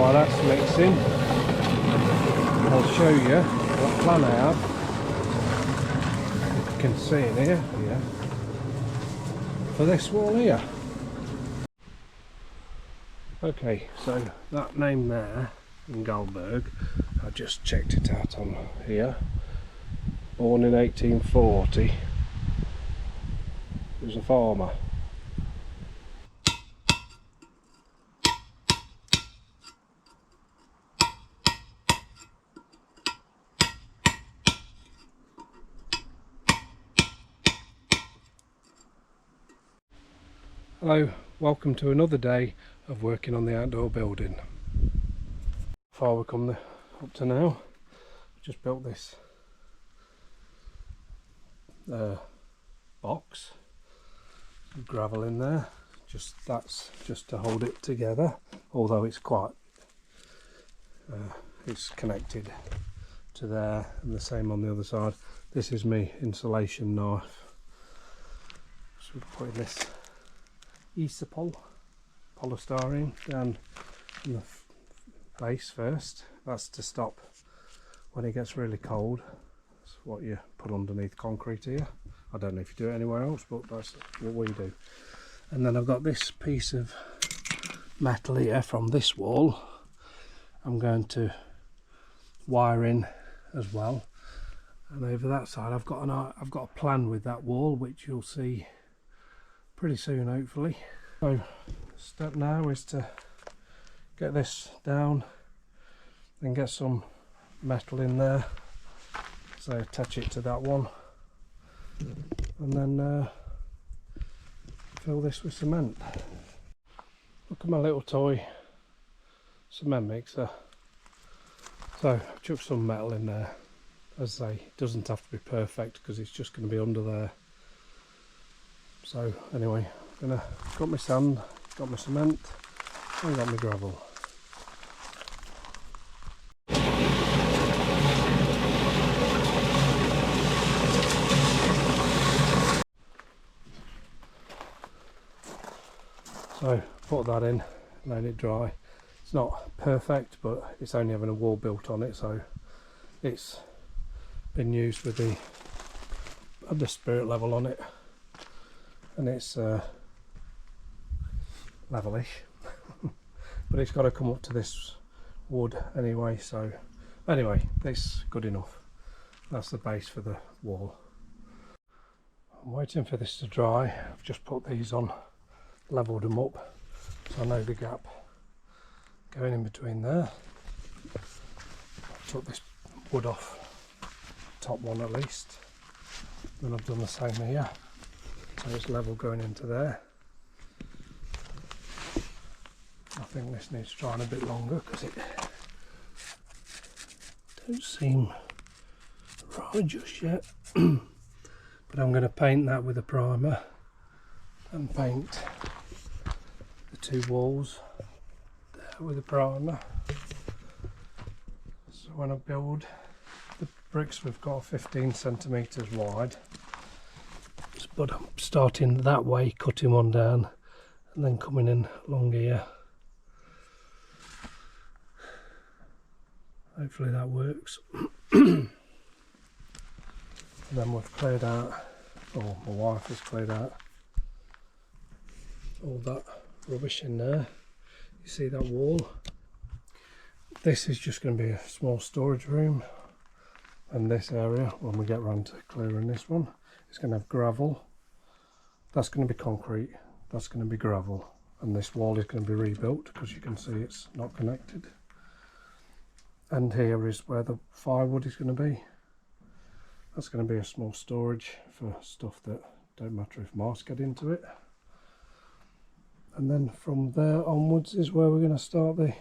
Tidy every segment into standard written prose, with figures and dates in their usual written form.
while that's mixing, I'll show you what plan I have. You can see it here, yeah, for this wall here. Okay, so that name there in Goldberg, I just checked it out on here. Born in 1840. He was a farmer. Hello, welcome to another day of working on the outdoor building. Far we come up to now, just built this box, gravel in there, that's just to hold it together, although it's quite it's connected to there, and the same on the other side. This is my insulation knife, so we're putting this Isopol polystyrene down in the base first. That's to stop when it gets really cold. That's what you put underneath concrete here. I don't know if you do it anywhere else, but that's what we do. And then I've got this piece of metal here from this wall. I'm going to wire in as well. And over that side I've got a plan with that wall, which you'll see pretty soon, hopefully. So step now is to get this down and get some metal in there, so attach it to that one, and then fill this with cement. Look at my little toy cement mixer. So I've chucked some metal in there. As I say, it doesn't have to be perfect because it's just going to be under there. So anyway, got my sand, got my cement, and got my gravel. So put that in, let it dry. It's not perfect, but it's only having a wall built on it, so it's been used with the spirit level on it, and it's levelish. But it's got to come up to this wood anyway, so anyway, it's good enough. That's the base for the wall. I'm waiting for this to dry. I've just put these on, levelled them up, so I know the gap going in between there. I took this wood off, top one at least, then I've done the same here, so it's level going into there. I think this needs drying a bit longer because it don't seem right just yet. But I'm going to paint that with a primer and paint the two walls there with a primer. So when I build the bricks, we've got 15 centimetres wide, but I'm starting that way, cutting one down and then coming in along here. Hopefully that works. And then we've cleared out, or my wife has cleared out all that rubbish in there. You see that wall? This is just going to be a small storage room, and this area, when we get round to clearing this one, it's going to have gravel. That's going to be concrete, that's going to be gravel, and this wall is going to be rebuilt because you can see it's not connected. And here is where the firewood is going to be. That's going to be a small storage for stuff that don't matter if mice get into it. And then from there onwards is where we're going to start the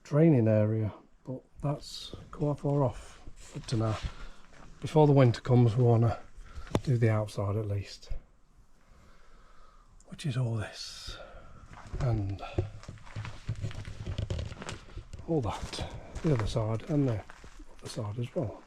draining area, but that's quite far off up to now. Before the winter comes, we want to do the outside at least, which is all this and all that, the other side and the other side as well.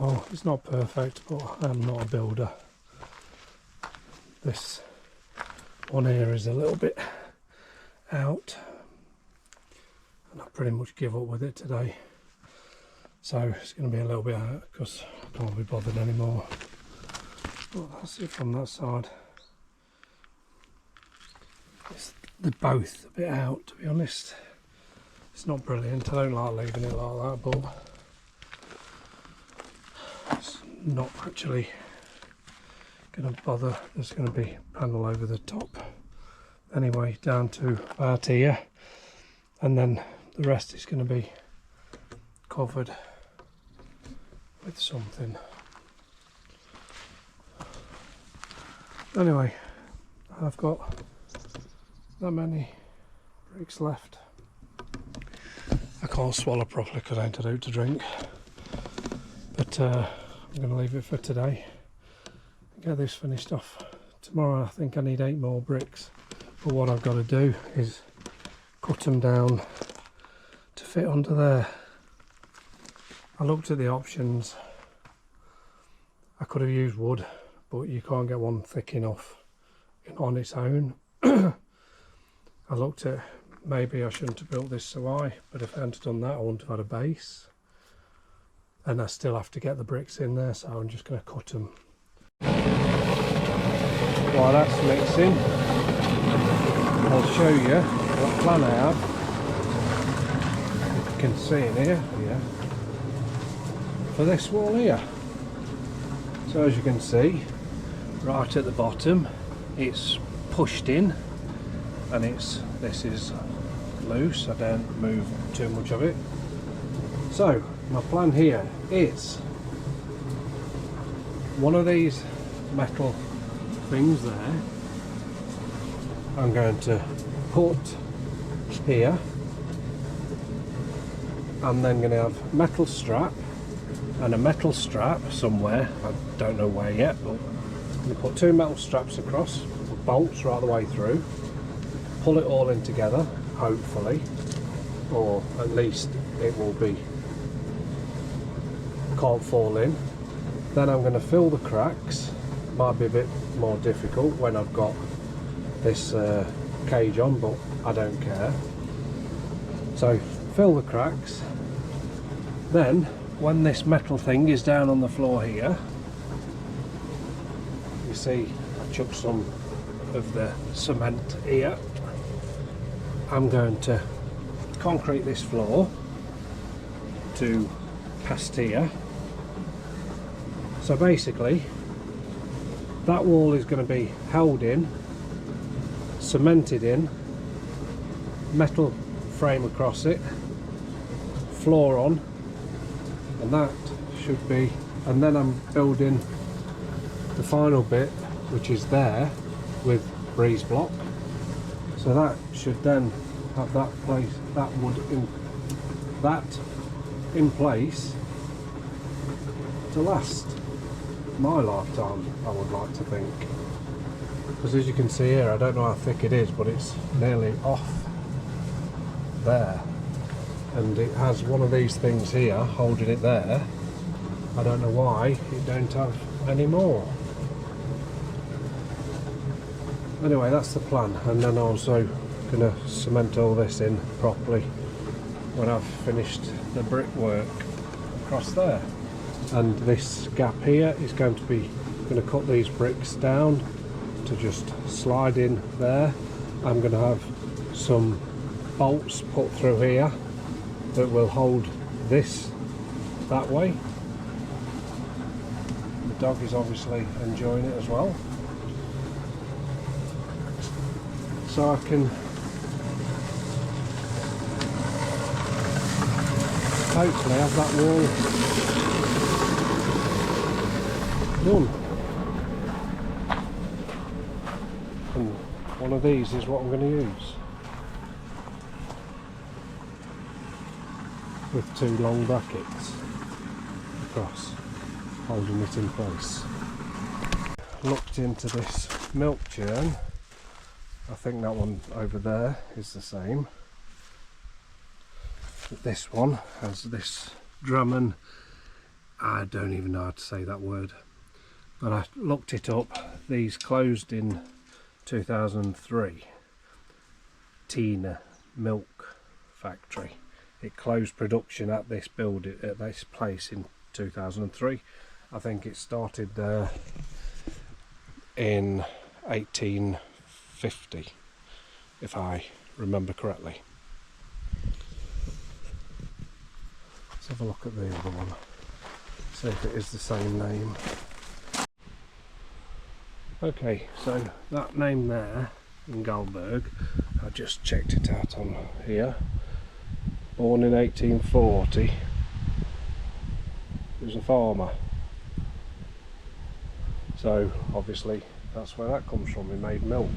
well, it's not perfect, but I'm not a builder. This one here is a little bit out, and I pretty much give up with it today. So it's going to be a little bit out because I can't be bothered anymore. But that's it from that side. They're both a bit out, to be honest. It's not brilliant. I don't like leaving it like that, but it's not actually going to bother. There's going to be a panel over the top anyway, down to about here, and then the rest is going to be covered with something. Anyway, I've got that many bricks left. I can't swallow properly because I ain't had out to drink, but I'm going to leave it for today. Get this finished off. Tomorrow I think I need 8 more bricks, but what I've got to do is cut them down to fit under there. I looked at the options. I could have used wood, but you can't get one thick enough on its own. I looked at maybe I shouldn't have built this so high, but if I hadn't done that I wouldn't have had a base, and I still have to get the bricks in there, so I'm just going to cut them. While that's mixing, I'll show you what plan I have. You can see in here, for this wall here. So as you can see, right at the bottom, it's pushed in, and this is loose. I don't move too much of it. So my plan here is one of these metal things there I'm going to put here, and then going to have metal strap and a metal strap somewhere, I don't know where yet, but I'm going to put 2 metal straps across, put bolts right the way through, pull it all in together, hopefully, or at least it will be, can't fall in. Then I'm going to fill the cracks. Might be a bit more difficult when I've got this cage on, but I don't care. So fill the cracks. Then when this metal thing is down on the floor here, you see I chucked some of the cement here. I'm going to concrete this floor to past here. So basically that wall is going to be held in, cemented in, metal frame across it, floor on, and that should be, and then I'm building the final bit, which is there, with breeze block. So that should then have that wood in place to last my lifetime, I would like to think. Because as you can see here, I don't know how thick it is, but it's nearly off there, and it has one of these things here holding it there. I don't know why it don't have any more. Anyway, that's the plan, and then also going to cement all this in properly when I've finished the brickwork across there. And this gap here is going to cut these bricks down to just slide in there. I'm going to have some bolts put through here that will hold this that way. The dog is obviously enjoying it as well, so I can hopefully have that wall done. And one of these is what I'm going to use, with 2 long brackets across holding it in place. Looked into this milk churn. I think that one over there is the same. This one has this Drummond I don't even know how to say that word, but I looked it up. These closed in 2003. Tina Milk Factory. It closed production at this building, at this place, in 2003. I think it started there in 1850, if I remember correctly. Let's have a look at the other one, see if it is the same name. Okay, so that name there in Galberg, I just checked it out on here. Born in 1840. He was a farmer. So obviously that's where that comes from. He made milk.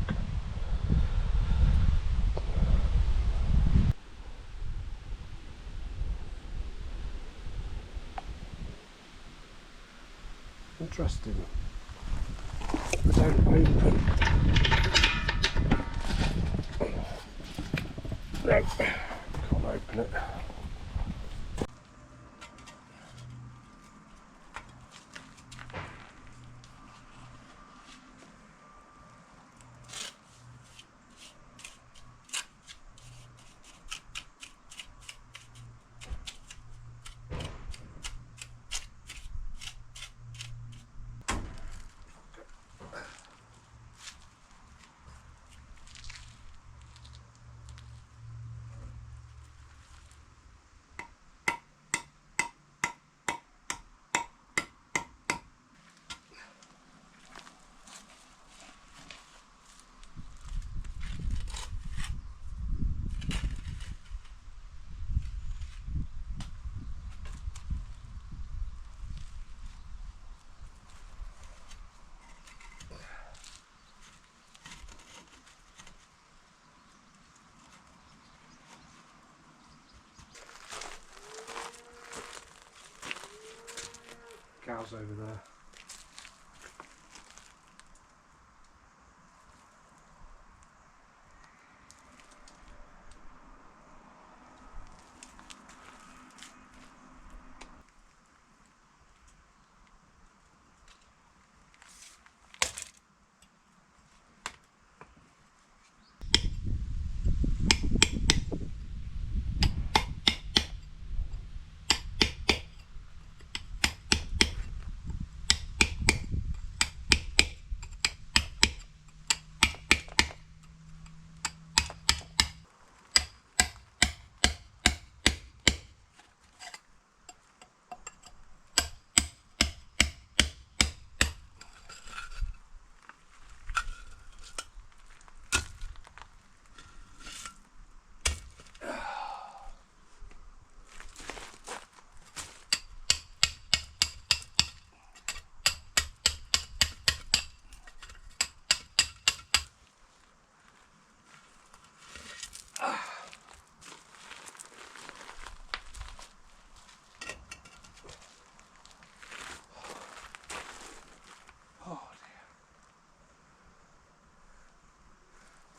Interesting. They don't open. No, can't open it. Cows over there.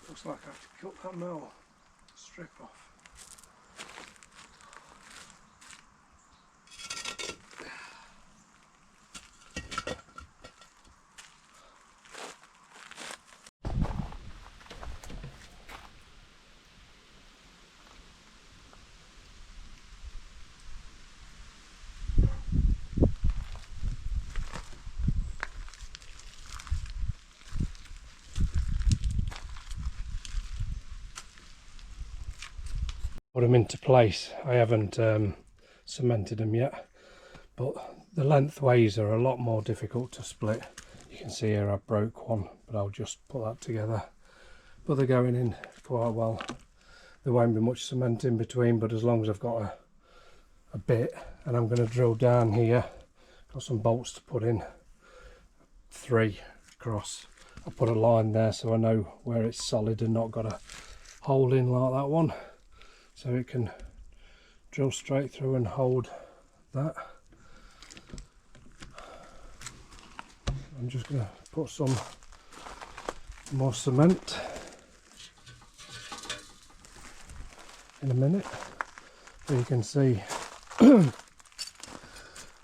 Looks like I have to cut that metal strip off. Put them into place. I haven't cemented them yet, but the lengthways are a lot more difficult to split. You can see here I broke one, but I'll just put that together. But they're going in quite well. There won't be much cement in between, but as long as I've got a bit, and I'm going to drill down here, got some bolts to put in, 3 across. I'll put a line there so I know where it's solid and not got a hole in like that one, so it can drill straight through and hold that. I'm just going to put some more cement in a minute, so you can see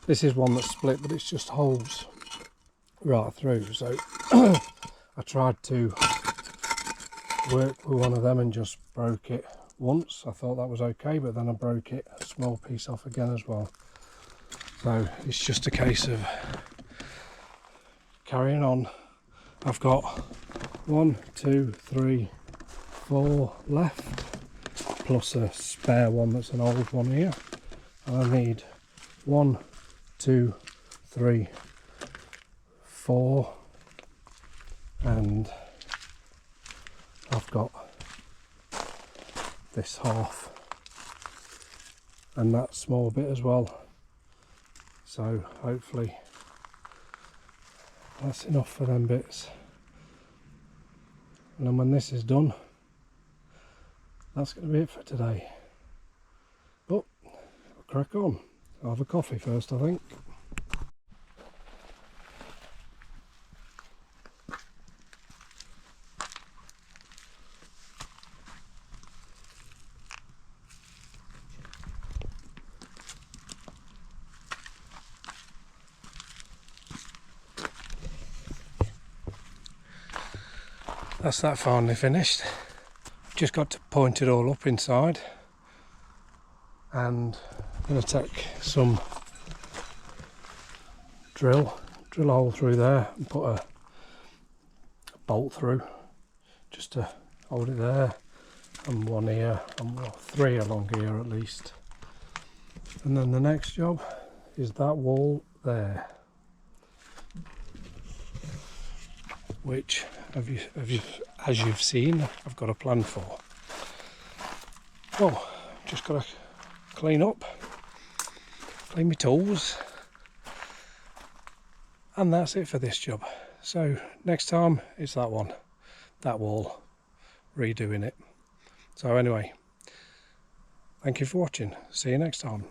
This is one that's split, but it's just holes right through. So I tried to work with one of them and just broke it once. I thought that was okay, but then I broke it a small piece off again as well. So it's just a case of carrying on. I've got 1, 2, 3, 4 left, plus a spare one that's an old one here. And I need 1, 2, 3, 4, and I've got this half and that small bit as well. So hopefully that's enough for them bits. And then when this is done, that's going to be it for today. But I'll crack on. I'll have a coffee first, I think. That's that finally finished. Just got to point it all up inside, and I'm going to take some drill a hole through there and put a bolt through just to hold it there, and one here, and well, 3 along here at least. And then the next job is that wall there, which as you've seen, I've got a plan for. Well, just got to clean up, clean my tools, and that's it for this job. So next time it's that one, that wall, redoing it. So anyway, thank you for watching. See you next time.